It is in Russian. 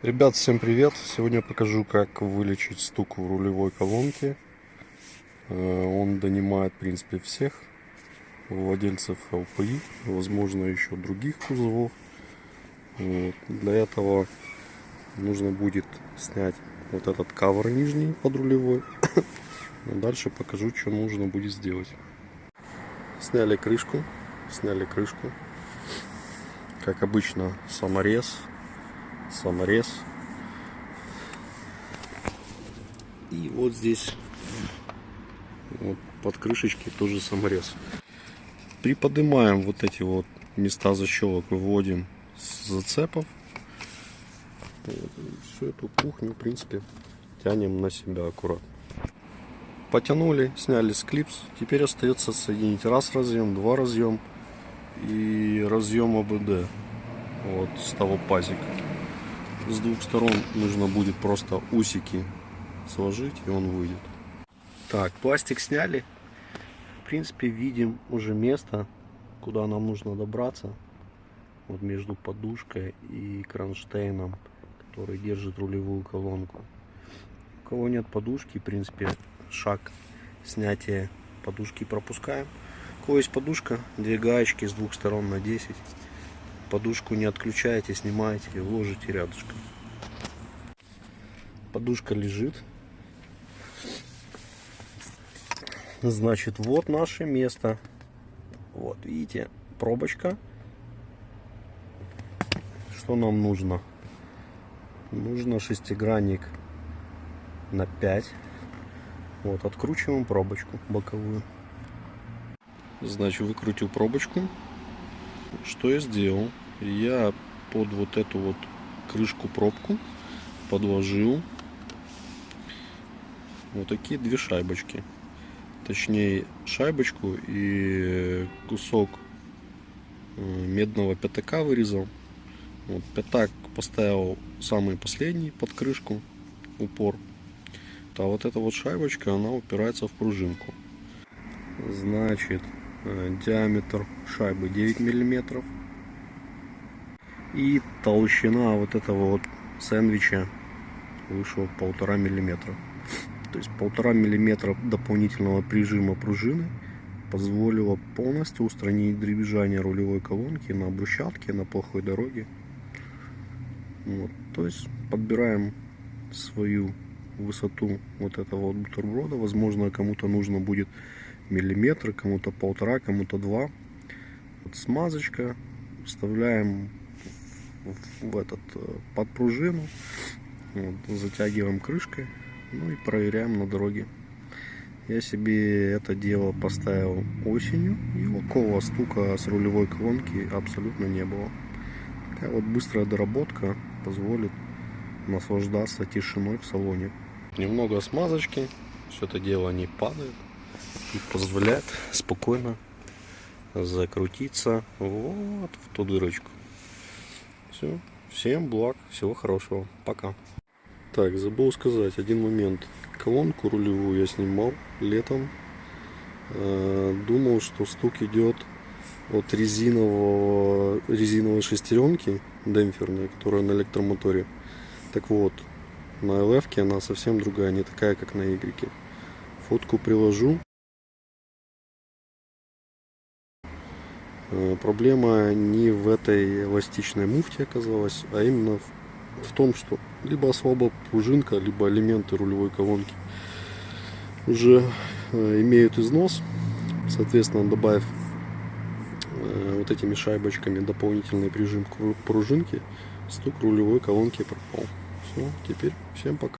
Ребят, всем привет! Сегодня покажу, как вылечить стук в рулевой колонке. Он донимает, в принципе, всех владельцев LPI, возможно, еще других кузовов. Для этого нужно будет снять вот этот кавер нижний под рулевой. Дальше покажу, что нужно будет сделать. Сняли крышку. Как обычно, саморез. И вот здесь вот под крышечкой тоже саморез. Приподнимаем вот эти вот места защелок, выводим с зацепов. Всю эту кухню, в принципе, тянем на себя аккуратно. Потянули, сняли с клипс. Теперь остается соединить раз разъем, два разъем и разъем АБД. Вот с того пазика. С двух сторон нужно будет просто усики сложить, и он выйдет. Так, пластик сняли. В принципе, видим уже место, куда нам нужно добраться. Вот между подушкой и кронштейном, который держит рулевую колонку. У кого нет подушки, в принципе, шаг снятия подушки пропускаем. У кого есть подушка, две гаечки с двух сторон на 10. Подушку не отключаете, снимаете и ложите рядышком. Подушка лежит. Значит, вот наше место. Вот, видите, пробочка. Что нам нужно? Нужно шестигранник на 5. Вот, откручиваем пробочку боковую. Значит, выкрутил пробочку. Что я сделал? Я под вот эту вот крышку пробку подложил вот такие две шайбочки. Точнее, шайбочку и кусок медного пятака вырезал. Вот, пятак поставил самый последний под крышку, упор. А вот эта вот шайбочка, она упирается в пружинку. Значит, диаметр шайбы 9 мм. И толщина вот этого вот сэндвича вышла 1,5 мм. То есть 1,5 мм дополнительного прижима пружины позволило полностью устранить дребезжание рулевой колонки на брусчатке, на плохой дороге. Вот. То есть подбираем свою высоту вот этого вот бутерброда. Возможно, кому-то нужно будет миллиметр, кому-то 1,5, кому-то 2. Вот смазочка. Вставляем в этот под пружину. Вот, затягиваем крышкой. Ну и проверяем на дороге. Я себе это дело поставил осенью. И такого стука с рулевой колонки абсолютно не было. Такая вот быстрая доработка позволит наслаждаться тишиной в салоне. Немного смазочки. Все это дело не падает. И позволяет спокойно закрутиться вот в ту дырочку. Все. Всем благ. Всего хорошего. Пока. Так, забыл сказать один момент. Колонку рулевую я снимал летом. Думал, что стук идет от резиновой шестеренки демпферной, которая на электромоторе. Так вот, на LF она совсем другая, не такая, как на Y. Фотку приложу. Проблема не в этой эластичной муфте оказалась, а именно в том, что либо слабо пружинка, либо элементы рулевой колонки уже имеют износ. Соответственно, добавив вот этими шайбочками дополнительный прижим к пружинке, стук рулевой колонки пропал. Все, теперь всем пока.